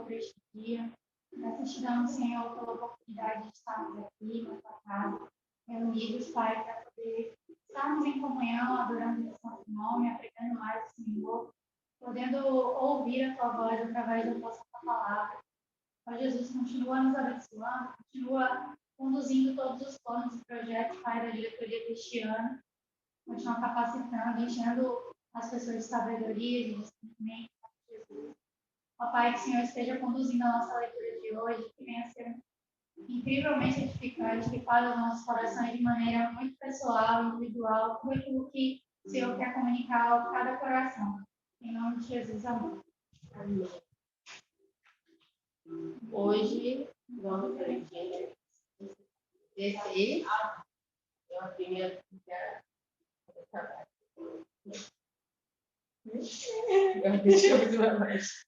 por este dia. Gratidão, Senhor, pela oportunidade de estarmos aqui na tua casa, reunidos, Pai, para poder estarmos em comunhão, adorando o Santo Nome, aprendendo mais do Senhor, podendo ouvir a tua voz através da tua santa palavra. Ó Jesus, continua nos abençoando, continua conduzindo todos os planos e projetos, Pai, da diretoria deste ano, continua capacitando, enchendo as pessoas de sabedoria, de discernimento, Jesus. Ó Pai, que o Senhor esteja conduzindo a nossa leitura de hoje, que venha ser incrivelmente edificante, que fale aos nossos corações de maneira muito pessoal, individual, tudo aquilo que o Senhor quer comunicar a cada coração. Em nome de Jesus, amém. Amém. Hoje, vamos para o dia 16, é a primeira deixa eu ver mais.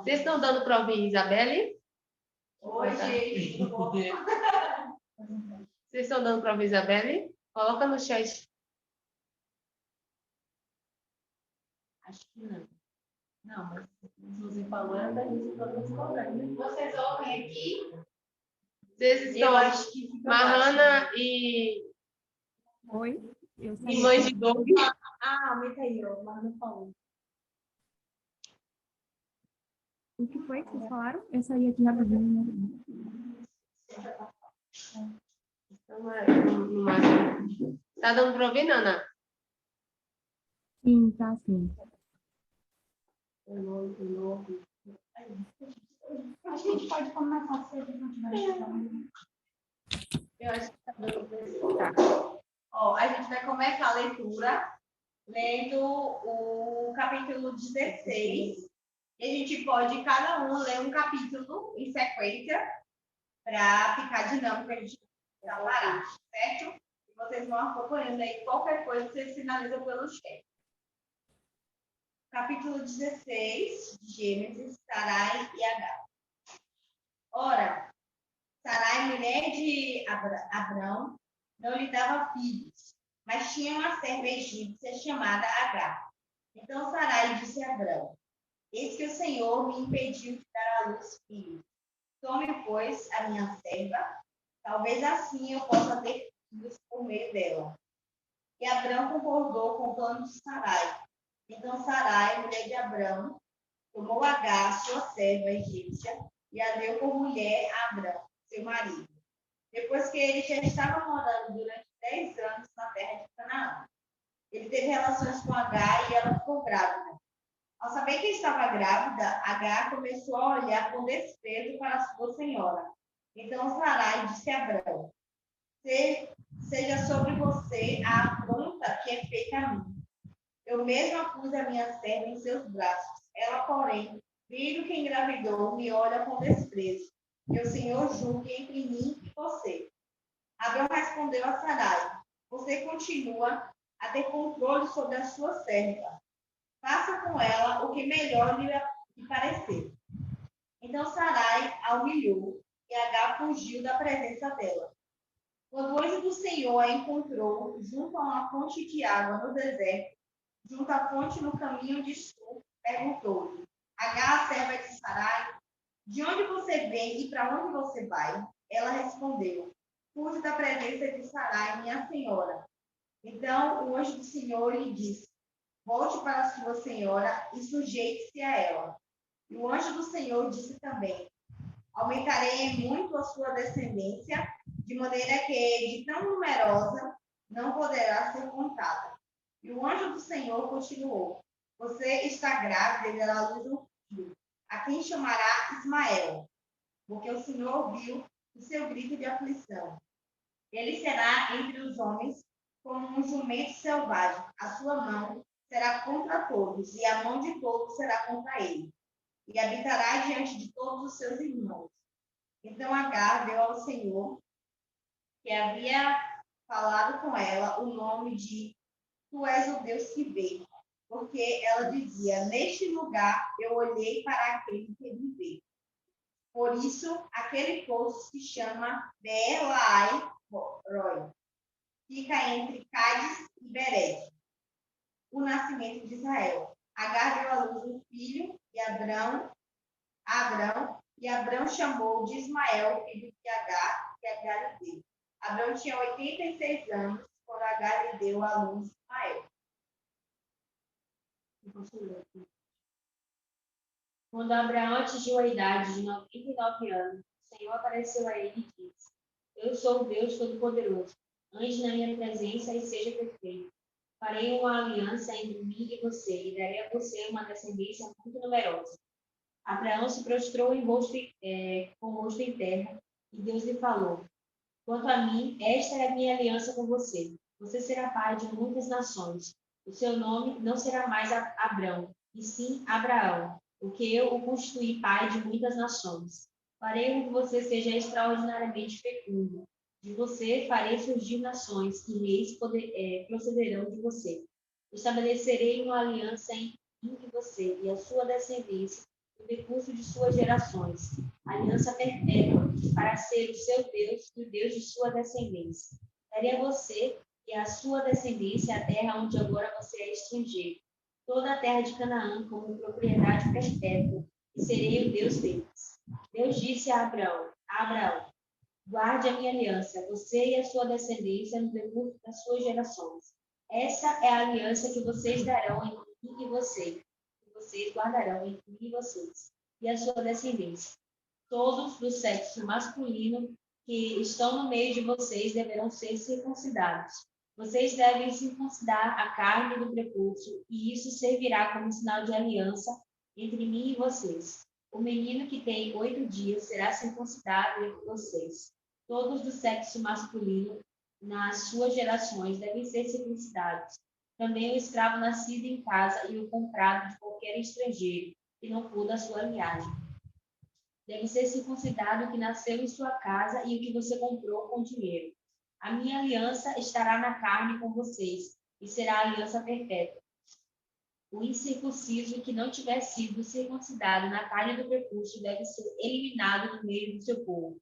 Vocês estão dando para ouvir Isabelle? Hoje. Vocês estão dando para ouvir Isabelle? Coloca no chat. Acho que não. Não, mas você falando, a gente está discordando. Vocês ouvem aqui? Vocês estão. Eu acho que fica Mahana baixo. e. Oi? E mãe de Doug. Aumenta aí, ó. Mahana falou. O que foi que vocês falaram? Eu saí aqui rapidinho. Tá dando para ouvir, Nana? Sim, tá sim. Acho que a gente pode começar se a gente não tiver chegando. Eu acho que tá dando para escutar. Ó, a gente vai começar a leitura lendo o capítulo 16. E a gente pode, cada um, ler um capítulo em sequência para ficar dinâmico, a gente não parar, certo? E vocês vão acompanhando aí, qualquer coisa vocês sinalizam pelo chat. Capítulo 16 de Gênesis, Sarai e Agar. Ora, Sarai, mulher de Abrão, não lhe dava filhos, mas tinha uma serva egípcia chamada Agar. Então Sarai disse a Abrão: eis que o Senhor me impediu de dar à luz filhos. Tome, pois, a minha serva, talvez assim eu possa ter filhos por meio dela. E Abrão concordou com o plano de Sarai. Então Sarai, mulher de Abrão, tomou Agar, sua serva egípcia, e a deu por mulher a Abrão, seu marido. Depois que ele já estava morando durante 10 anos na terra de Canaã. Ele teve relações com Agar e ela ficou grávida. Ao saber que estava grávida, Agar começou a olhar com desprezo para a sua senhora. Então Sarai disse a Abrão: seja sobre você a afronta que é feita a mim. Eu mesma pus a minha serva em seus braços. Ela, porém, vendo que engravidou, me olha com desprezo. Que o Senhor julgue entre mim e você. Abrão respondeu a Sarai: você continua a ter controle sobre a sua serva. Faça com ela o que melhor lhe parecer. Então Sarai a humilhou e Agar fugiu da presença dela. Quando o anjo do Senhor a encontrou junto a uma fonte de água no deserto, junto à fonte no caminho de sul, perguntou-lhe: Agar, a serva de Sarai, de onde você vem e para onde você vai? Ela respondeu: fujo da presença de Sarai, minha senhora. Então o anjo do Senhor lhe disse: volte para a sua senhora e sujeite-se a ela. E o anjo do Senhor disse também: aumentarei muito a sua descendência, de maneira que, de tão numerosa, não poderá ser contada. E o anjo do Senhor continuou: você está grávida e dará à luz um filho, a quem chamará Ismael, porque o Senhor ouviu o seu grito de aflição. Ele será entre os homens como um jumento selvagem. A sua mão será contra todos, e a mão de todos será contra ele. E habitará diante de todos os seus irmãos. Então Agar deu ao Senhor, que havia falado com ela o nome de Tu és o Deus que vê, porque ela dizia, neste lugar eu olhei para aquele que me vê. Por isso, aquele poço se chama Beer-Lahai-Roi. Fica entre Cádiz e Bered. O nascimento de Israel. Agar deu à luz um filho, e Abrão chamou de Ismael, filho de Agar, que Agar lhe deu. Abrão tinha 86 anos quando Agar lhe deu à luz Ismael. Quando Abraão atingiu a idade de 99 anos, o Senhor apareceu a ele e disse: Eu sou o Deus Todo-Poderoso. Ande na minha presença e seja perfeito. Farei uma aliança entre mim e você, e darei a você uma descendência muito numerosa. Abraão se prostrou com o rosto em terra, e Deus lhe falou: Quanto a mim, esta é a minha aliança com você. Você será pai de muitas nações. O seu nome não será mais Abrão, e sim Abraão, porque eu o constituí pai de muitas nações. Farei com que você seja extraordinariamente fecundo. De você farei surgir nações, e reis procederão de você. Estabelecerei uma aliança entre você e a sua descendência, no decurso de suas gerações, aliança perpétua, para ser o seu Deus e o Deus de sua descendência. Darei a você e a sua descendência a terra onde agora você é estrangeiro, toda a terra de Canaã como propriedade perpétua, e serei o Deus deles. Deus disse a Abraão, guarde a minha aliança, você e a sua descendência no decurso das suas gerações. Essa é a aliança que vocês darão entre mim e você, que vocês guardarão entre mim e vocês, e a sua descendência. Todos do sexo masculino que estão no meio de vocês deverão ser circuncidados. Vocês devem circuncidar a carne do prepúcio, e isso servirá como sinal de aliança entre mim e vocês. O menino que tem 8 dias será circuncidado entre vocês. Todos do sexo masculino, nas suas gerações, devem ser circuncidados. Também o escravo nascido em casa e o comprado de qualquer estrangeiro, que não for da sua linhagem. Deve ser circuncidado o que nasceu em sua casa e o que você comprou com dinheiro. A minha aliança estará na carne com vocês, e será a aliança perpétua. O incircunciso que não tiver sido circuncidado na carne do prepúcio deve ser eliminado do meio do seu povo,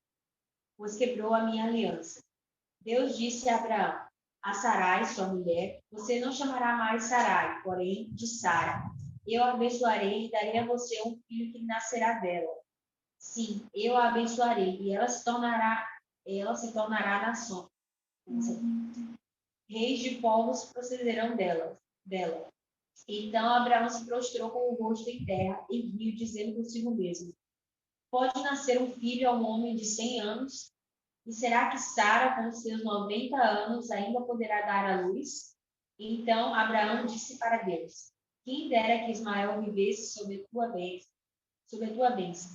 pois quebrou a minha aliança. Deus disse a Abraão: A Sarai, sua mulher, você não chamará mais Sarai, porém de Sara. Eu a abençoarei e darei a você um filho que nascerá dela. Sim, eu a abençoarei e ela se tornará nação. Reis de povos procederão dela. Então Abraão se prostrou com o rosto em terra e riu, dizendo consigo mesmo: Pode nascer um filho a um homem de 100 anos? E será que Sara, com seus 90 anos, ainda poderá dar à luz? Então Abraão disse para Deus: Quem dera que Ismael vivesse sob a tua bênção.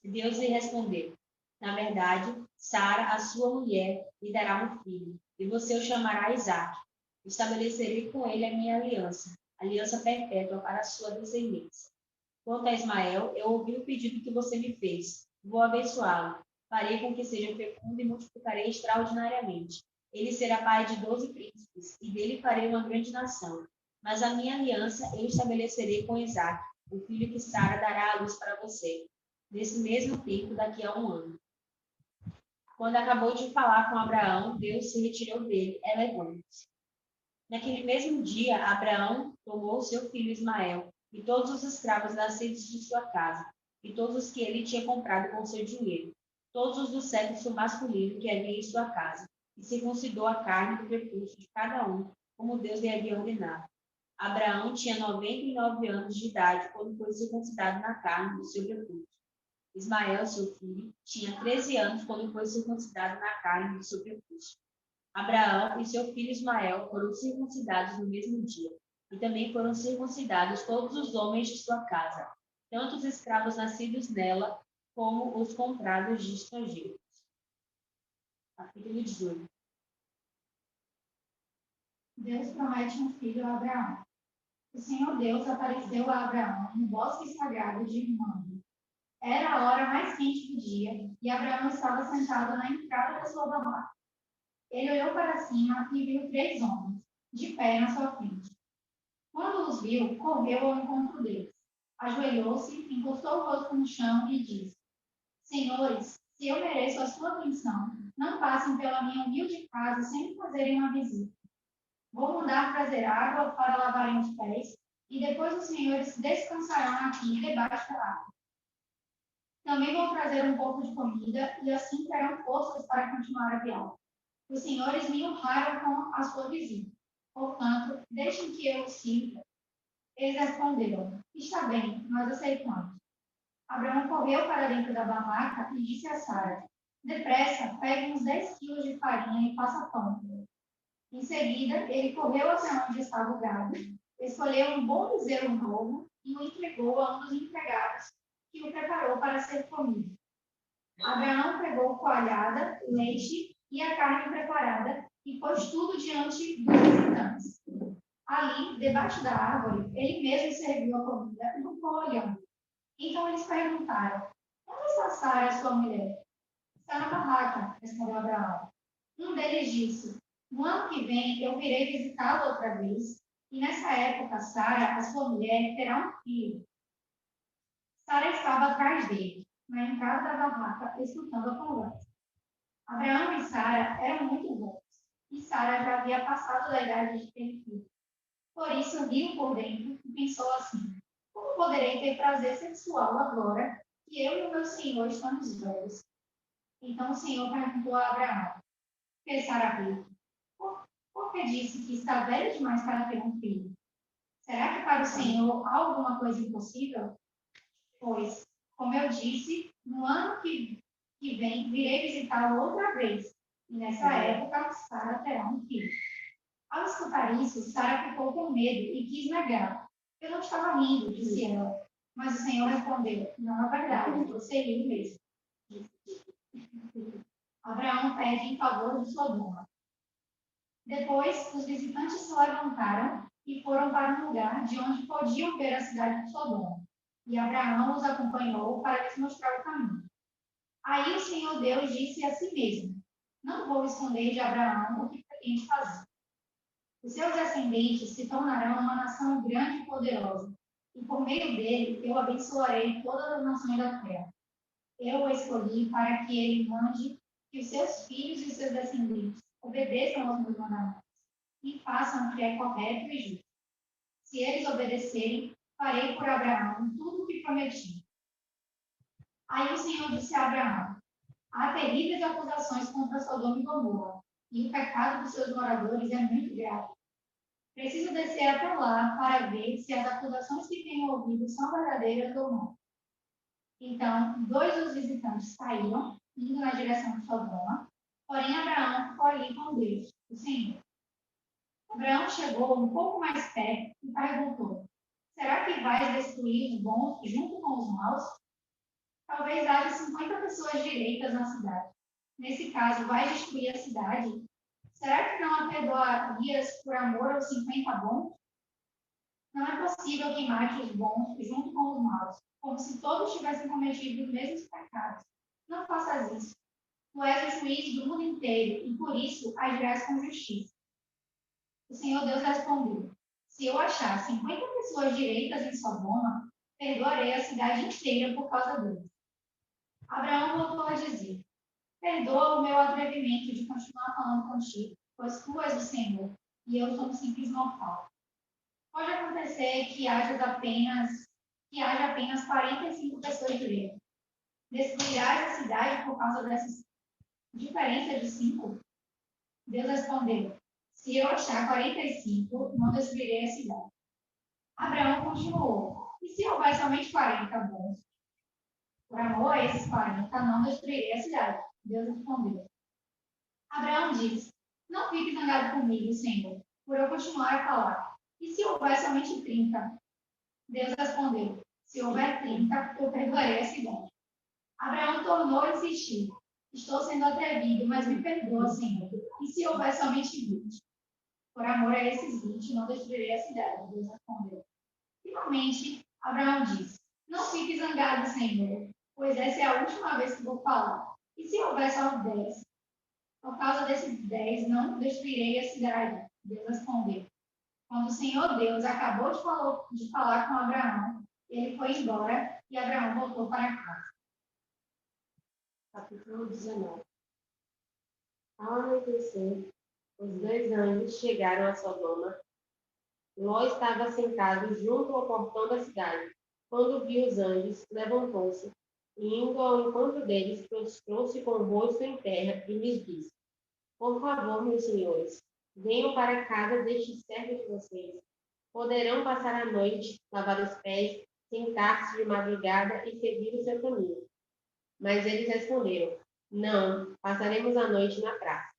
Deus lhe respondeu: Na verdade, Sara, a sua mulher, lhe dará um filho, e você o chamará Isaque. Estabelecerei com ele a minha aliança perpétua para a sua descendência. Quanto a Ismael, eu ouvi o pedido que você me fez. Vou abençoá-lo. Farei com que seja fecundo e multiplicarei extraordinariamente. Ele será pai de 12 príncipes, e dele farei uma grande nação. Mas a minha aliança eu estabelecerei com Isaque, o filho que Sara dará à luz para você, nesse mesmo tempo, daqui a 1 ano. Quando acabou de falar com Abraão, Deus se retirou dele, elevando-se. Naquele mesmo dia, Abraão tomou seu filho Ismael e todos os escravos nascidos de sua casa, e todos os que ele tinha comprado com seu dinheiro, todos os do sexo masculino que havia em sua casa, e circuncidou a carne do prepúcio de cada um, como Deus lhe havia ordenado. Abraão tinha 99 anos de idade quando foi circuncidado na carne do seu prepúcio. Ismael, seu filho, tinha 13 anos quando foi circuncidado na carne do seu prepúcio. Abraão e seu filho Ismael foram circuncidados no mesmo dia, e também foram circuncidados todos os homens de sua casa, tanto os escravos nascidos nela, como os comprados de estrangeiros. Capítulo 18. Deus promete um filho a Abraão. O Senhor Deus apareceu a Abraão no bosque sagrado de Mamre. Era a hora mais quente do dia, e Abraão estava sentado na entrada da sua barraca. Ele olhou para cima e viu 3 homens, de pé na sua frente. Quando os viu, correu ao encontro deles. Ajoelhou-se, encostou o rosto no chão e disse: Senhores, se eu mereço a sua atenção, não passem pela minha humilde casa sem me fazerem uma visita. Vou mandar trazer água para lavarem os pés, e depois os senhores descansarão aqui debaixo da árvore. Também vou trazer um pouco de comida, e assim terão forças para continuar a viagem. Os senhores me honraram com a sua visita. Portanto, deixem que eu os sirva. Eles responderam: Está bem, nós aceitamos. Abraão correu para dentro da barraca e disse a Sara: Depressa, pegue uns 10 quilos de farinha e faça pão. Em seguida, ele correu até onde estava o gado, escolheu um bom bezerro novo e o entregou a um dos empregados, que o preparou para ser comido. Abraão pegou coalhada, leite e a carne preparada e pôs tudo diante dos visitantes. Ali, debaixo da árvore, ele mesmo serviu a comida e ficou olhando. Então eles perguntaram: Onde está Sara, sua mulher? Está na barraca, respondeu Abraão. Um deles disse: No ano que vem eu virei visitá-lo outra vez, e nessa época Sara, a sua mulher, terá um filho. Sara estava atrás dele, na entrada da barraca, escutando a conversa. Abraão e Sara eram muito bons, e Sara já havia passado da idade de ter filho. Por isso riu por dentro e pensou assim: Como poderei ter prazer sexual agora que eu e o meu senhor estamos velhos? Então o Senhor perguntou a Abraão: Por que Sara riu? Por que disse que está velho demais para ter um filho? Será que para o Senhor há alguma coisa impossível? Pois, como eu disse, no ano que vem virei visitá-lo outra vez, e nessa época Sara terá um filho. Ao escutar isso, Sara ficou com medo e quis negar. Eu não estava rindo, disse ela. Mas o Senhor respondeu: Não é verdade, você riu mesmo. Abraão pede em favor de Sodoma. Depois, os visitantes se levantaram e foram para um lugar de onde podiam ver a cidade de Sodoma. E Abraão os acompanhou para lhes mostrar o caminho. Aí o Senhor Deus disse a si mesmo: Não vou esconder de Abraão o que pretende fazer. Os seus descendentes se tornarão uma nação grande e poderosa, e por meio dele eu abençoarei todas as nações da terra. Eu o escolhi para que ele mande que os seus filhos e os seus descendentes obedeçam aos meus mandamentos e façam o que é correto e justo. Se eles obedecerem, farei por Abraão tudo o que prometi. Aí o Senhor disse a Abraão: Há terríveis acusações contra Sodoma e Gomorra, e o pecado dos seus moradores é muito grave. Preciso descer até lá para ver se as acusações que tenho ouvido são verdadeiras ou não. Então, 2 dos visitantes saíram, indo na direção de Sodoma, porém Abraão ficou ali com Deus, o Senhor. Abraão chegou um pouco mais perto e perguntou: Será que vais destruir os bons junto com os maus? Talvez haja 50 pessoas direitas na cidade. Nesse caso, vais destruir a cidade? Será que não a perdoarias por amor aos 50 bons? Não é possível que mate os bons junto com os maus, como se todos tivessem cometido os mesmos pecados. Não faças isso. Tu és o juiz do mundo inteiro e por isso agirás com justiça. O Senhor Deus respondeu: Se eu achar 50 pessoas direitas em Sodoma, perdoarei a cidade inteira por causa deles. Abraão voltou a dizer: Perdoa o meu atrevimento de continuar falando contigo, pois tu és o Senhor e eu sou um simples mortal. Pode acontecer que haja apenas 45 pessoas direitas. Destruirás a cidade por causa dessa diferença de 5? Deus respondeu: Se eu achar 45, não destruirei a cidade. Abraão continuou: E se houver somente 40 bons? Por amor a esses 40, não destruirei a cidade. Deus respondeu. Abraão disse: Não fique zangado comigo, Senhor, por eu continuar a falar. E se houver somente 30? Deus respondeu: Se houver 30, eu perdoarei a cidade. Abraão tornou a insistir: Estou sendo atrevido, mas me perdoa, Senhor. E se houver somente 20? Por amor a esses 20, não destruirei a cidade. Deus respondeu. Finalmente, Abraão disse: Não fique zangado, Senhor, pois essa é a última vez que vou falar. E se houver só 10? Por causa desses 10, não destruirei a cidade. Deus respondeu. Quando o Senhor Deus acabou de falar com Abraão, ele foi embora e Abraão voltou para casa. Capítulo 19. Ao anoitecer, os 2 anjos chegaram a Sodoma. Ló estava sentado junto ao portão da cidade. Quando viu os anjos, levantou-se e, indo ao encontro deles, prostrou-se com o rosto em terra e lhes disse: Por favor, meus senhores, venham para a casa deste servo de vocês. Poderão passar a noite, lavar os pés, sentar-se de madrugada e seguir o seu caminho. Mas eles responderam: Não, passaremos a noite na praça.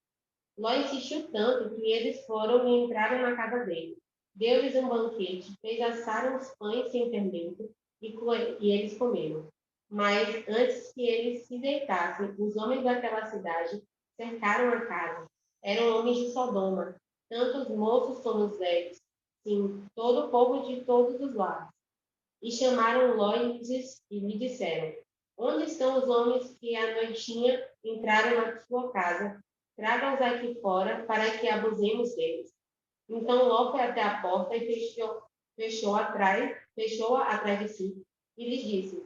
Ló insistiu tanto que eles foram e entraram na casa dele. Deu-lhes um banquete, fez assar uns pães sem fermento e eles comeram. Mas antes que eles se deitassem, os homens daquela cidade cercaram a casa. Eram homens de Sodoma, tanto os moços como os velhos, sim, todo o povo de todos os lados. E chamaram Ló e lhe disseram: Onde estão os homens que à noitinha entraram na sua casa? Traga-os aqui fora, para que abusemos deles. Então Ló foi até a porta e fechou-a atrás de si, e lhes disse: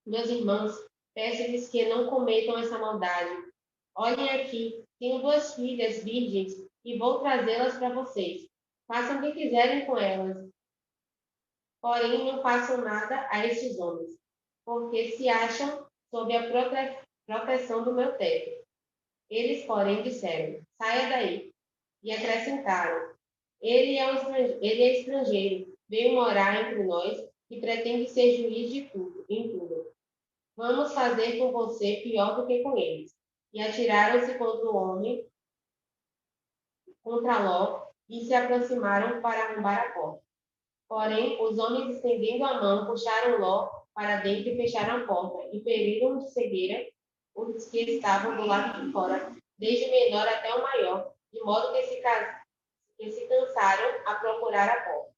Meus irmãos, peço-lhes que não cometam essa maldade. Olhem aqui, tenho 2 filhas virgens e vou trazê-las para vocês. Façam o que quiserem com elas. Porém, não façam nada a estes homens, porque se acham sob a proteção do meu teto. Eles, porém, disseram: Saia daí. E acrescentaram: Ele é estrangeiro, veio morar entre nós e pretende ser juiz de tudo, em tudo. Vamos fazer com você pior do que com eles. E atiraram-se contra Ló, e se aproximaram para arrombar a porta. Porém, os homens, estendendo a mão, puxaram Ló para dentro e fecharam a porta, e feriram de cegueira os que estavam do lado de fora, desde o menor até o maior, de modo que se cansaram a procurar a porta.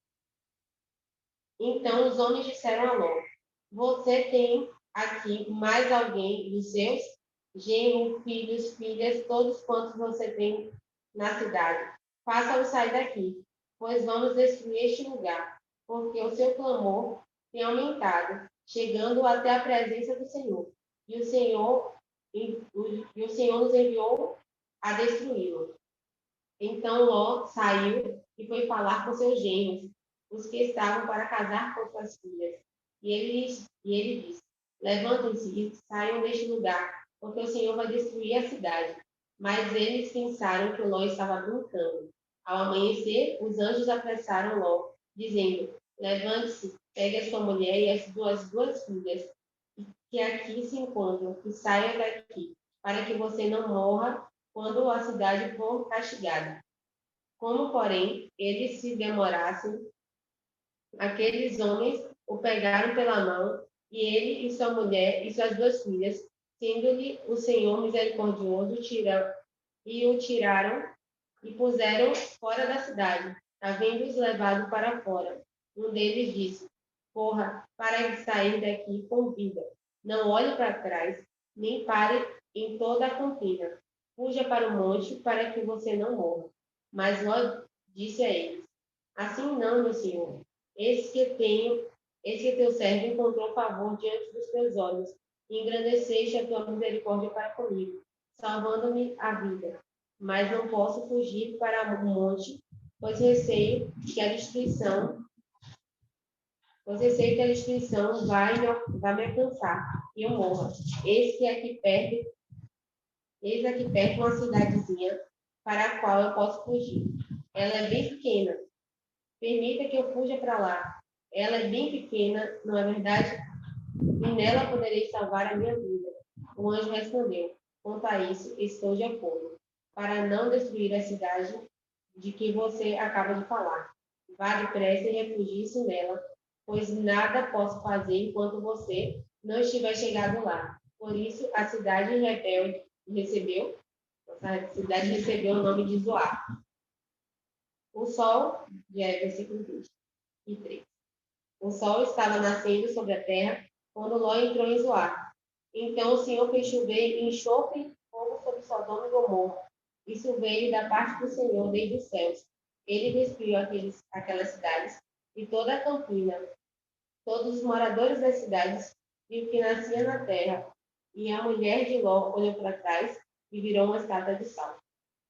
Então os homens disseram a Ló: Você tem aqui mais alguém dos seus? Genro, filhos, filhas, todos quantos você tem na cidade. Faça-os sair daqui, pois vamos destruir este lugar, porque o seu clamor tem aumentado, chegando até a presença do Senhor. E o Senhor nos enviou a destruí-lo. Então Ló saiu e foi falar com seus genros, os que estavam para casar com suas filhas. E ele disse: Levantem-se e saiam deste lugar, porque o Senhor vai destruir a cidade. Mas eles pensaram que Ló estava brincando. Ao amanhecer, os anjos apressaram Ló, dizendo: Levante-se, pegue a sua mulher e as duas filhas, que aqui se encontram, e saia daqui, para que você não morra quando a cidade for castigada. Como, porém, eles se demorassem, aqueles homens o pegaram pela mão, e ele e sua mulher e suas 2 filhas, sendo-lhe o Senhor misericordioso, o tiraram e puseram fora da cidade, havendo-os levado para fora. Um deles disse: Corra para sair daqui com vida. Não olhe para trás, nem pare em toda a campina. Fuja para o monte, para que você não morra. Mas Ló disse a eles: Assim não, meu senhor. Eis que teu servo encontrou favor diante dos teus olhos, e engrandeceste a tua misericórdia para comigo, salvando-me a vida. Mas não posso fugir para o monte, pois receio que a destruição vai me alcançar e eu morra. Eis aqui perto uma cidadezinha para a qual eu posso fugir. Ela é bem pequena. Permita que eu fuja para lá. Ela é bem pequena, não é verdade? E nela poderei salvar a minha vida. O anjo respondeu: Quanto a isso, estou de acordo, para não destruir a cidade de que você acaba de falar. Vá depressa e refugie-se nela, pois nada posso fazer enquanto você não estiver chegado lá. Por isso, a cidade rebelde recebeu o nome de Zoar. O sol, versículo 23. O sol estava nascendo sobre a terra quando Ló entrou em Zoar. Então o Senhor fez chover enxofre e fogo sobre Sodoma e Gomorra Isso veio da parte do Senhor desde os céus. Ele destruiu aquelas cidades e toda a campina, todos os moradores das cidades e o que nascia na terra. E a mulher de Ló olhou para trás e virou uma estátua de sal.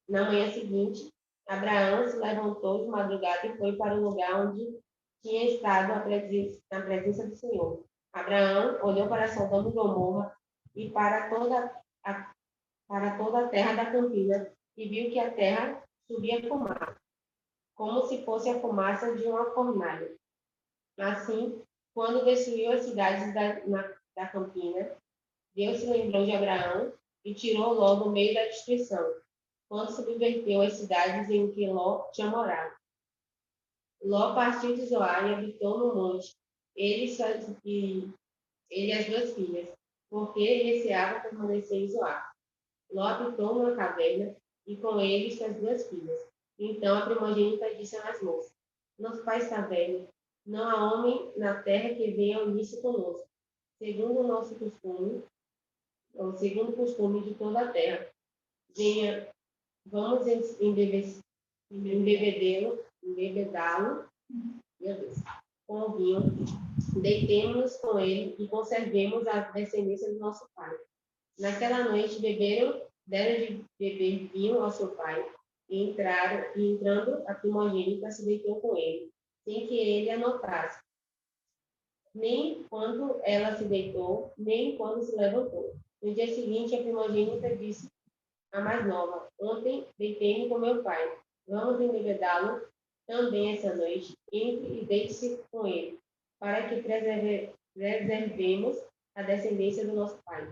Na manhã seguinte, Abraão se levantou de madrugada e foi para o lugar onde tinha estado na presença do Senhor. Abraão olhou para Sodoma e Gomorra e para toda a terra da campina e viu que a terra subia fumaça, como se fosse a fumaça de uma fornalha. Assim, quando destruiu as cidades da campina, Deus se lembrou de Abraão e tirou Ló do meio da destruição, quando subverteu as cidades em que Ló tinha morado. Ló partiu de Zoar e habitou no monte, ele e as duas filhas, porque receava permanecer em Zoar. Ló habitou numa caverna e com ele suas duas filhas. Então a primogênita disse a mais moça: Nosso pai está velho, não há homem na terra que venha unir-se conosco, segundo o nosso costume, ou segundo o costume de toda a terra. Venha, vamos embebedá-lo, meu Deus, com o vinho, deitemos-nos com ele e conservemos a descendência do nosso pai. Naquela noite deram de beber vinho ao seu pai, e entrando a primogênita se deitou com ele, sem que ele a notasse, nem quando ela se deitou, nem quando se levantou. No dia seguinte, a primogênita disse à mais nova: Ontem deitei-me com meu pai, vamos embebedá-lo também essa noite, entre e deite-se com ele, para que preservemos a descendência do nosso pai.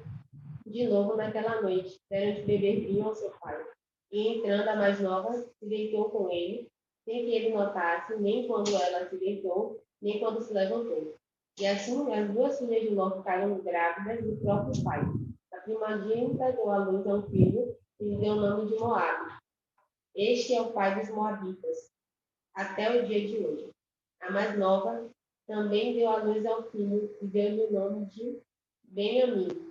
De novo, naquela noite, deram de beber vinho ao seu pai. E entrando a mais nova, se deitou com ele, sem que ele notasse, nem quando ela se deitou, nem quando se levantou. E assim, as duas filhas de Ló ficaram grávidas do próprio pai. A primogênita deu à luz a um filho e lhe deu o nome de Moabe. Este é o pai dos moabitas, até o dia de hoje. A mais nova também deu à luz ao filho e deu-lhe o nome de Benjamim.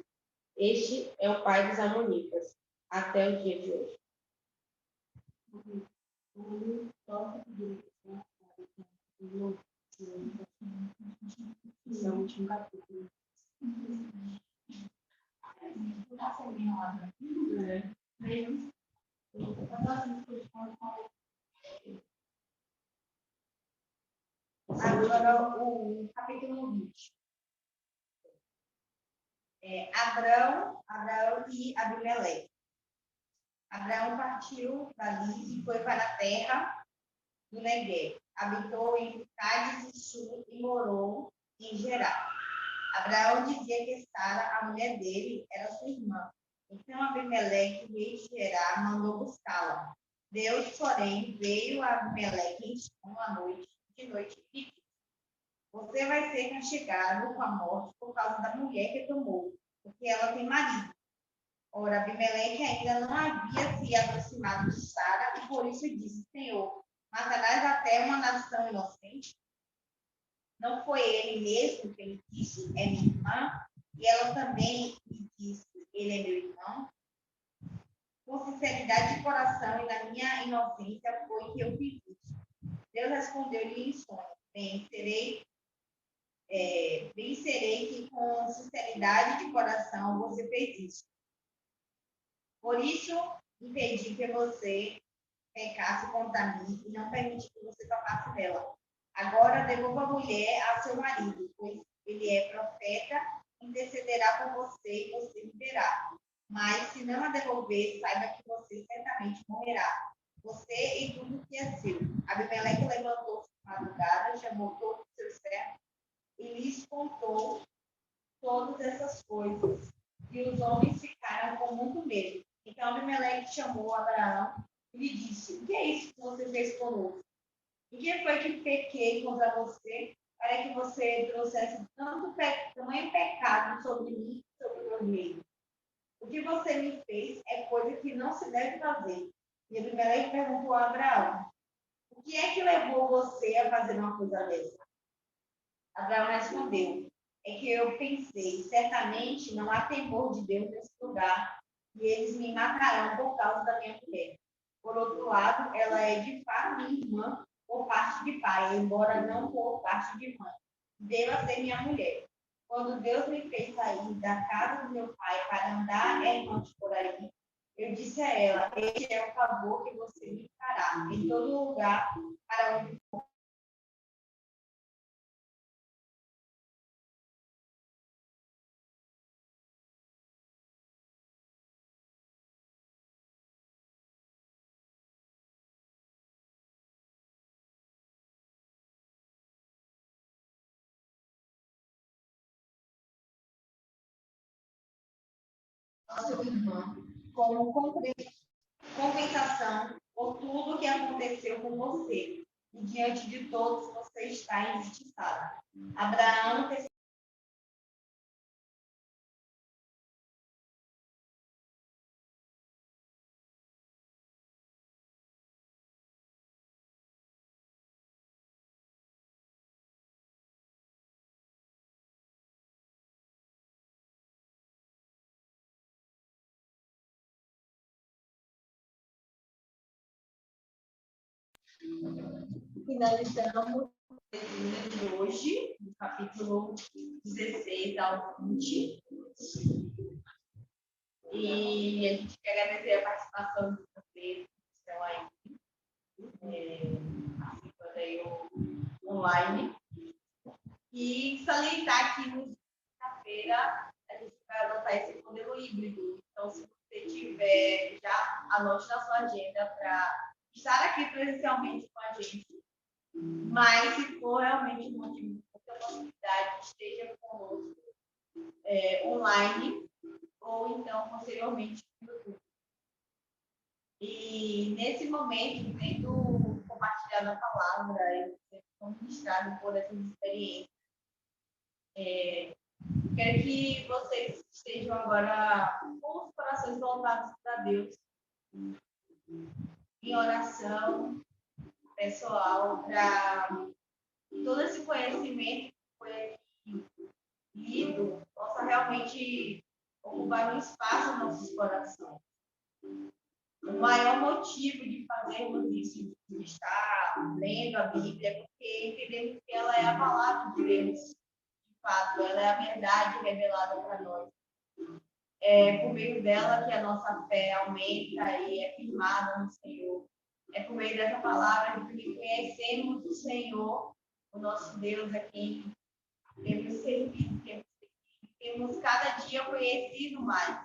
Este é o pai dos amonitas, até o dia de hoje. Esse é o último capítulo. Agora, o capítulo 20. Abraão e Abimeleque. Abraão partiu dali e foi para a terra do Negueb. Habitou em Cádiz e Sul e morou em Gerar. Abraão dizia que Sara, a mulher dele, era sua irmã. Então Abimeleque, rei de Gerar, mandou buscá-la. Deus, porém, veio a Abimeleque em sonho à noite, de noite e disse: Você vai ser castigado com a morte por causa da mulher que tomou, porque ela tem marido. Ora, Abimeleque ainda não havia se aproximado de Sara, e por isso disse: Senhor, matarás até uma nação inocente? Não foi ele mesmo que lhe disse: É minha irmã? E ela também lhe disse: Ele é meu irmão? Com sinceridade de coração e na minha inocência foi que eu fiz isso. Deus respondeu-lhe em sonho: Bem serei que com sinceridade de coração você fez isso. Por isso, impedi que você pecasse contra mim e não permiti que você tocasse nela. Agora devolva a mulher a seu marido, pois ele é profeta, intercederá por você e você viverá. Mas se não a devolver, saiba que você certamente morrerá, você e tudo que é seu. Abimeleque levantou-se de madrugada, chamou todos os seus servos e lhes contou todas essas coisas. E os homens ficaram com muito medo. Então Abimeleque chamou Abraão e lhe disse: O que é isso que você fez conosco? E que foi que pequei contra você para que você trouxesse tamanho pecado sobre mim e sobre o meu reino? O que você me fez é coisa que não se deve fazer. E Abimeleque perguntou a Abraão: O que é que levou você a fazer uma coisa dessa? Abraão respondeu: É que eu pensei, certamente não há temor de Deus nesse lugar, e eles me matarão por causa da minha mulher. Por outro lado, ela é de fato minha irmã por parte de pai, embora não por parte de mãe. Deva ser minha mulher. Quando Deus me fez sair da casa do meu pai para andar errante por aí, eu disse a ela: este é o favor que você me fará em todo lugar para onde nossa irmã, como compensação por tudo que aconteceu com você. E diante de todos, você está injustiçado. Abraão finalizamos de hoje, no capítulo 16 ao 20. E a gente quer agradecer a participação de vocês que estão aí, participando aí online. E salientar que na quinta-feira a gente vai adotar esse modelo híbrido. Então, se você tiver, já anote na sua agenda para estar aqui presencialmente com a gente. Mas, se for realmente um motivo de muita possibilidade, esteja conosco online ou então posteriormente no YouTube. E nesse momento, tendo compartilhado a palavra e sendo ministrado por essas experiências, quero que vocês estejam agora com os corações voltados para Deus, em oração pessoal, para todo esse conhecimento que foi aqui lido possa realmente ocupar um espaço nos nossos corações. O maior motivo de fazermos isso, de estar lendo a Bíblia, é porque entendemos que ela é a palavra de Deus, de fato, ela é a verdade revelada para nós. É por meio dela que a nossa fé aumenta e é firmada no Senhor. É por meio dessa palavra que conhecemos o Senhor, o nosso Deus, a quem temos servido, temos cada dia conhecido mais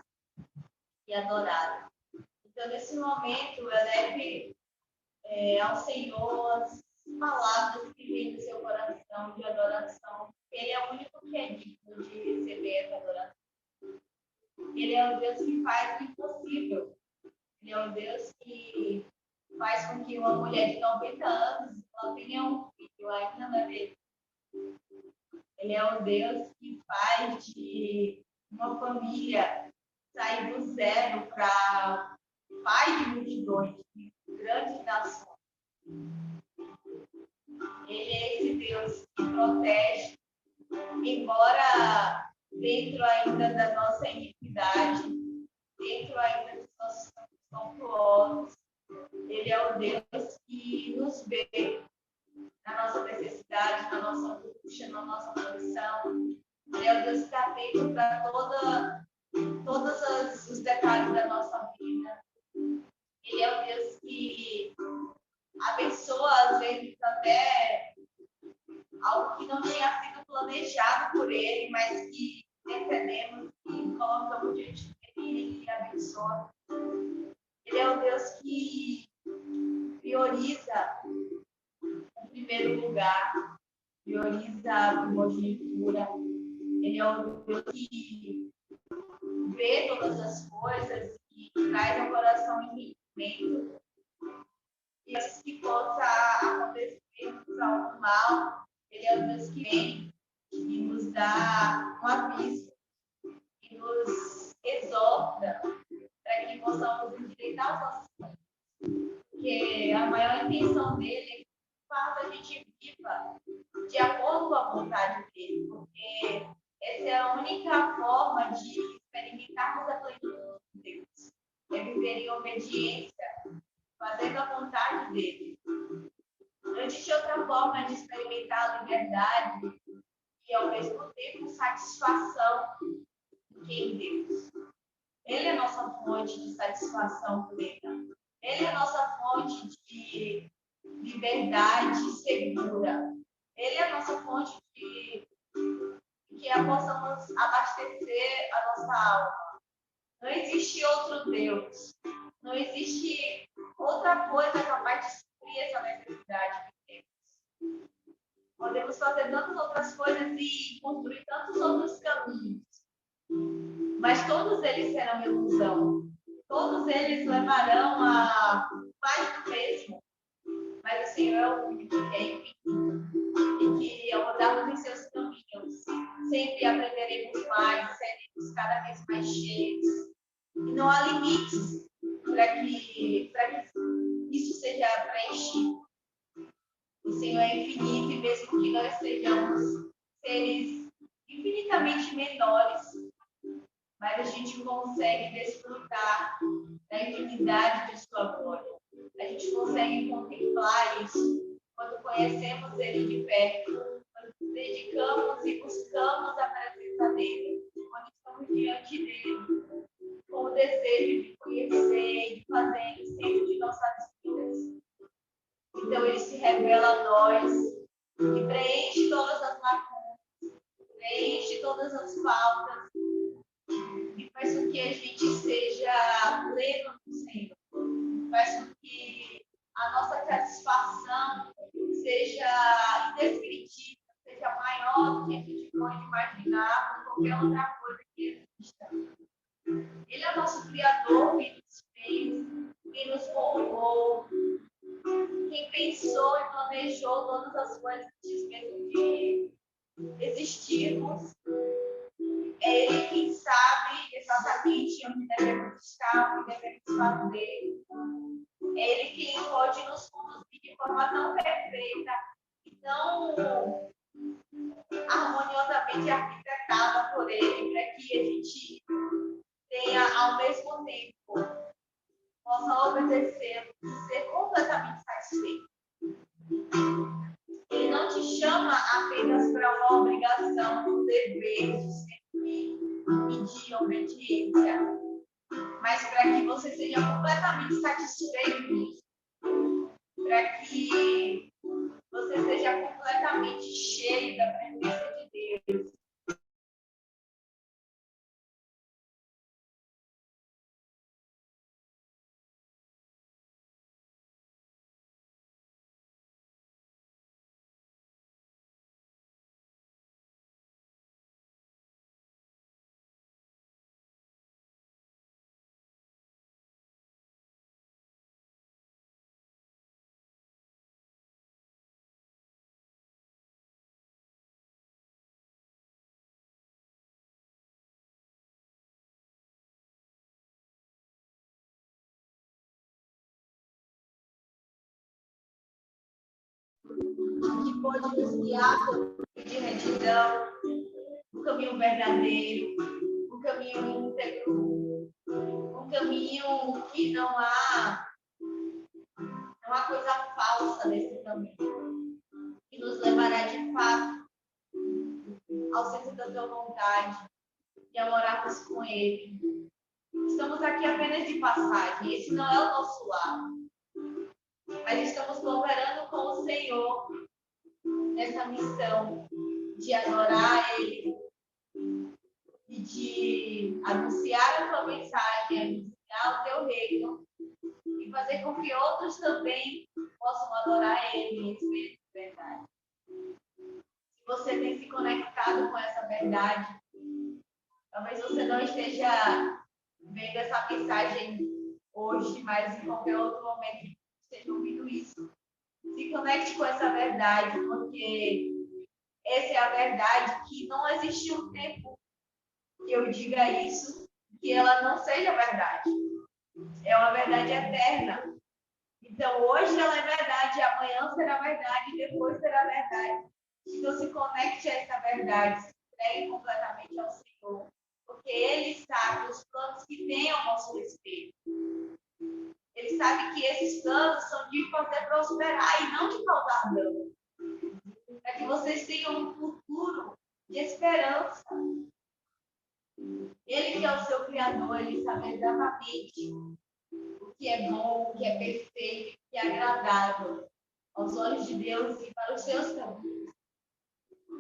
e adorado. Então, nesse momento, eu eleve ao Senhor as palavras que vêm do seu coração de adoração. Ele é o único que é digno de receber essa adoração. Ele é o Deus que faz o impossível. Ele é o Deus que faz com que uma mulher de 90 anos ela tenha um filho ainda na vida. Ele é o Deus que faz de uma família sair do zero para pai de multidões, de grandes nações. Ele é esse Deus que protege, embora dentro ainda da nossa iniquidade, dentro ainda dos nossos tortuosos. Ele é o Deus que nos vê na nossa necessidade, na nossa angústia, na nossa condição. Ele é o Deus que está atento para todos os detalhes da nossa vida. Ele é o Deus que abençoa, às vezes, até algo que não tinha sido planejado por ele, mas que entendemos e colocamos diante dele e abençoa. Ele é o Deus que prioriza o primeiro lugar, prioriza a primogenitura. Ele é o Deus que vê todas as coisas e traz ao coração entendimento. E antes que possa acontecer algo mal, ele é o Deus que vem e nos dá um aviso e nos exorta para que possamos endireitar os nossos caminhos. Porque a maior intenção dele é que faça a gente viva de acordo com a vontade dele, porque essa é a única forma de experimentarmos a plenitude de Deus. É viver em obediência, fazer fazendo a vontade dele. Não existe outra forma de experimentar a liberdade e, ao mesmo tempo, satisfação do que em Deus. Ele é a nossa fonte de satisfação plena. Ele é a nossa fonte de liberdade segura. Ele é a nossa fonte de que possamos abastecer a nossa alma. Não existe outro Deus. Não existe outra coisa capaz de suprir essa necessidade que temos. Podemos fazer tantas outras coisas e construir tantos outros caminhos. Mas todos eles serão ilusão. Todos eles levarão a mais do mesmo. Mas o Senhor é o único que é infinito. E que, ao andarmos em seus caminhos, sempre aprenderemos mais, seremos cada vez mais cheios. E não há limites para que isso seja preenchido. O Senhor é infinito e mesmo que nós sejamos seres infinitamente menores, mas a gente consegue desfrutar da infinidade de sua glória. A gente consegue contemplar isso quando conhecemos Ele de perto, quando nos dedicamos e buscamos a presença dEle, quando estamos diante dEle, com o desejo de conhecer e de fazer Ele sempre de nossas vidas. Então, Ele se revela a nós e preenche todas as lacunas, preenche todas as faltas, e faz com que a gente seja pleno no Senhor. Faz com que a nossa satisfação seja indescritível, seja maior do que a gente pode imaginar por qualquer outra coisa que exista. Ele é o nosso Criador, quem nos fez, quem nos formou, quem pensou e planejou todas as coisas antes mesmo de existirmos. É Ele quem sabe exatamente onde devemos estar, o que devemos fazer. É Ele quem pode nos conduzir de forma tão perfeita e tão harmoniosamente arquitetada por Ele, para que a gente tenha, ao mesmo tempo, possa obedecer e ser completamente satisfeito. Ele não te chama apenas para uma obrigação, um dever de servir e de obediência, mas para que você seja completamente satisfeito nisso, para que você seja completamente cheio da presença de Deus. Que pode nos guiar por um caminho de retidão, um caminho verdadeiro, um caminho íntegro, um caminho que não há coisa falsa nesse caminho, que nos levará de fato ao centro da tua vontade e a morarmos com Ele. Estamos aqui apenas de passagem, esse não é o nosso lar, mas estamos cooperando com o Senhor nessa missão de adorar Ele e de anunciar a tua mensagem, anunciar o teu reino e fazer com que outros também possam adorar Ele em espírito e verdade. Se você tem se conectado com essa verdade, talvez você não esteja vendo essa mensagem hoje, mas em qualquer outro momento que você esteja ouvindo isso. Se conecte com essa verdade, porque essa é a verdade que não existe um tempo que eu diga isso, que ela não seja verdade. É uma verdade eterna. Então, hoje ela é verdade, amanhã será verdade, depois será verdade. Então, se conecte a essa verdade, se entregue completamente ao Senhor, porque Ele sabe os planos que tem ao nosso respeito. Ele sabe que esses planos são de fazer prosperar e não de causar dano. Para que vocês tenham um futuro de esperança. Ele que é o seu Criador, ele sabe exatamente o que é bom, o que é perfeito, o que é agradável aos olhos de Deus e para os seus caminhos.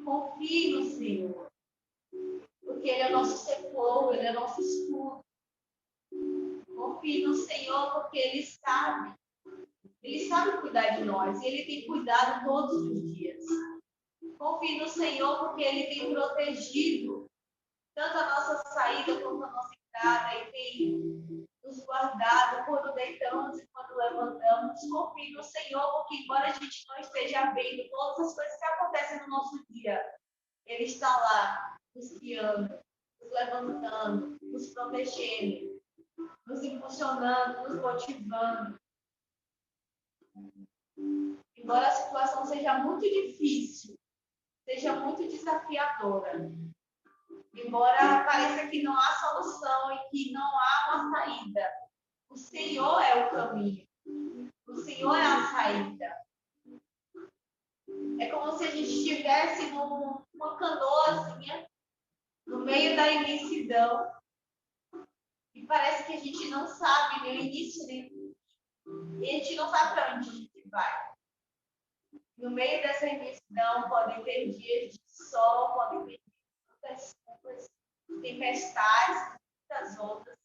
Confie no Senhor, porque Ele é o nosso socorro, Ele é o nosso escudo. Confie no Senhor, porque Ele sabe cuidar de nós, e Ele tem cuidado todos os dias. Confie no Senhor, porque Ele tem protegido tanto a nossa saída como a nossa entrada, e tem nos guardado quando deitamos e quando levantamos. Confie no Senhor, porque embora a gente não esteja vendo todas as coisas que acontecem no nosso dia, Ele está lá, nos guiando, nos levantando, nos protegendo, nos impulsionando, nos motivando. Embora a situação seja muito difícil, seja muito desafiadora, embora pareça que não há solução e que não há uma saída, o Senhor é o caminho, o Senhor é a saída. É como se a gente estivesse numa canoazinha, no meio da imensidão, e parece que a gente não sabe nem o início nem o fim, e a gente não sabe para onde a gente vai. No meio dessa imensidão podem ter dias de sol, podem ter muitas chuvas, tempestades, muitas outras.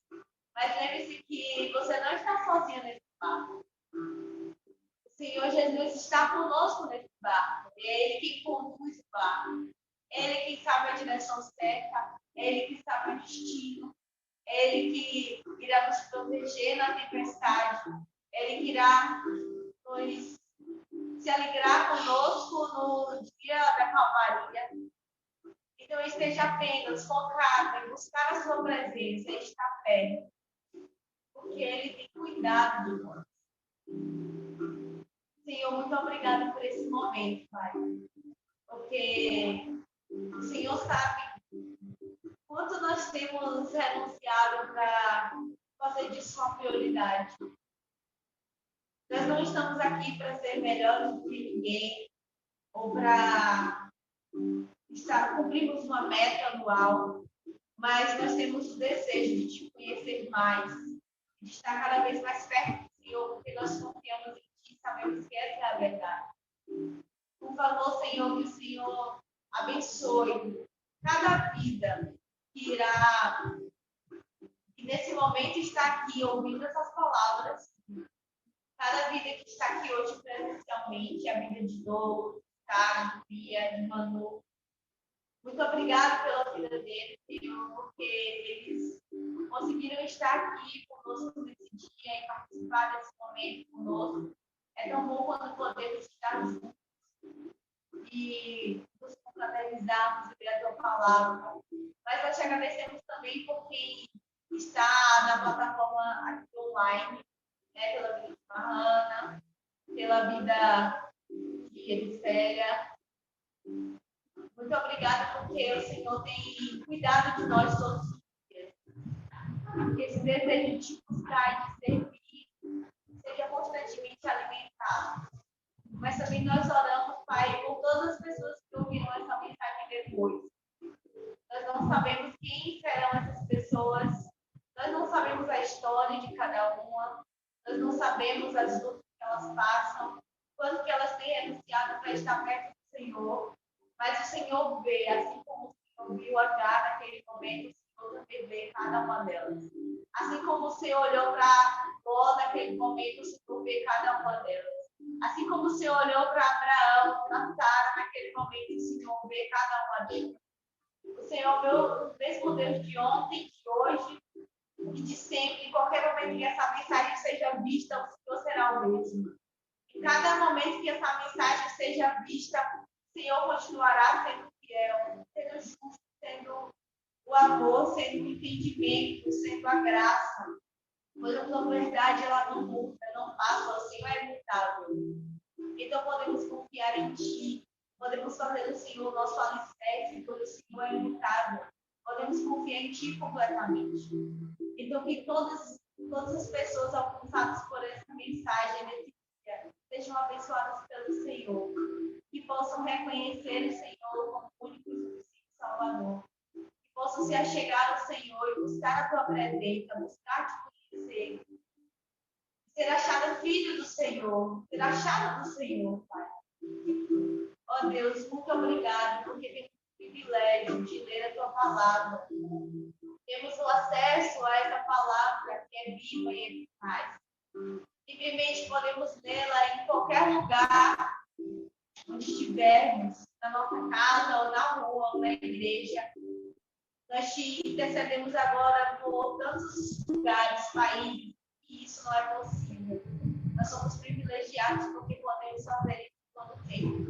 Mas lembre-se que você não está sozinho nesse barco. O Senhor Jesus está conosco nesse barco. É Ele quem conduz o barco. É Ele quem sabe a direção certa. É Ele que sabe o destino. É Ele que irá nos proteger na tempestade. É Ele que irá nos se alegrar conosco no dia da calmaria. Então, esteja apenas focado em buscar a sua presença e estar perto, porque Ele tem cuidado de nós. Senhor, muito obrigada por esse momento, Pai, porque o Senhor sabe quanto nós temos renunciado para fazer disso uma prioridade. Nós não estamos aqui para ser melhores do que ninguém, ou para cumprirmos uma meta anual, mas nós temos o desejo de te conhecer mais, de estar cada vez mais perto do Senhor, porque nós confiamos em Ti e sabemos que essa é a verdade. Por favor, Senhor, que o Senhor abençoe cada vida que nesse momento está aqui ouvindo essas palavras, cada vida que está aqui hoje presencialmente, a vida de Dor, de Bia, de Manu. Muito obrigada pela vida deles, Senhor, porque eles conseguiram estar aqui conosco nesse dia e participar desse momento conosco. É tão bom quando podemos estar juntos e nos confraternizarmos e ver a tua palavra. Mas nós te agradecemos também por quem está na plataforma aqui online, né, pela vida de Mahana, pela vida de Elissélia. Muito obrigada porque o Senhor tem cuidado de nós todos os dias. Que esse desejo de te buscar e de servir seja constantemente alimentado. Mas também nós oramos, Pai, por todas as pessoas que ouviram essa mensagem depois. Nós não sabemos quem serão essas pessoas. Nós não sabemos a história de cada uma. Nós não sabemos as lutas que elas passam. Quanto que elas têm renunciado para estar perto do Senhor. Mas o Senhor vê, assim como o Senhor viu Agar naquele momento, o Senhor também vê cada uma delas. Assim como o Senhor olhou para Ló naquele momento, o Senhor vê cada uma delas. Assim como o Senhor olhou para Abraão, para Sara naquele momento, o Senhor vê cada uma delas. O Senhor vê o mesmo Deus de ontem, de hoje e de sempre. Em qualquer momento que essa mensagem seja vista, o Senhor será o mesmo. Em cada momento que essa mensagem seja vista, o Senhor continuará sendo fiel, sendo justo, sendo o amor, sendo o entendimento, sendo a graça. Pois a tua verdade, ela não muda, não passa, o Senhor é imutável. Então podemos confiar em Ti, podemos fazer do Senhor o nosso alicerce, pois o Senhor é imutável. Podemos confiar em Ti completamente. Então que todas Todas as pessoas alcançadas por essa mensagem nesse dia sejam abençoadas pelo Senhor, que possam reconhecer o Senhor como único e suficiente Salvador, que possam se achegar ao Senhor e buscar a tua presença, buscar te conhecer, ser achada filho do Senhor, ser achada do Senhor, Pai. Ó Deus, muito obrigado, porque temos o privilégio de ler a tua palavra. Temos o acesso a essa palavra que é viva e eficaz. Livremente podemos lê-la em qualquer lugar onde estivermos, na nossa casa, ou na rua, ou na igreja. Nós te intercedemos agora por tantos lugares, países, e isso não é possível. Nós somos privilegiados porque podemos fazer isso todo tempo.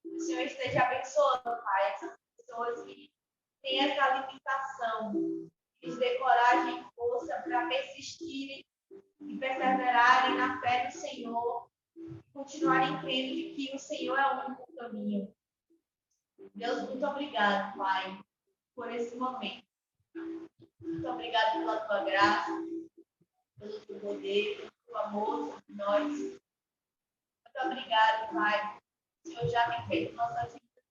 Que o Senhor esteja abençoando, Pai, essas pessoas que têm essa limitação, que lhes dê coragem e força para persistirem e perseverarem na fé do Senhor, continuarem crendo de que o Senhor é o único caminho. Deus, muito obrigado, Pai, por esse momento. Muito obrigado pela tua graça, pelo teu poder, pelo teu amor sobre nós. Muito obrigado, Pai. O Senhor já tem feito nossas vidas.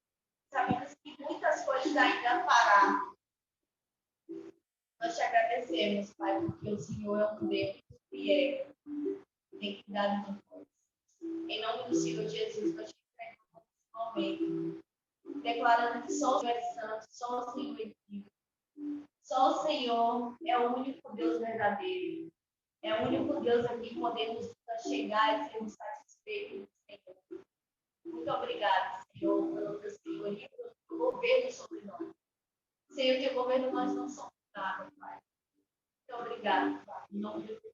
Sabemos que muitas coisas ainda fará. Nós te agradecemos, Pai, porque o Senhor é um Deus fiel. Tem cuidado de nós. Em nome do Senhor Jesus, nós te entregamos nesse momento, declarando que só o Senhor é santo, só o Senhor é vivo. Só o Senhor é o único Deus verdadeiro. É o único Deus a quem podemos chegar e sermos satisfeitos, Senhor. Muito obrigado, Senhor, pelo teu senhorio, pelo teu governo sobre nós. Sem o teu governo, nós não somos nada, Pai. Muito obrigado, Pai. Em nome de Jesus.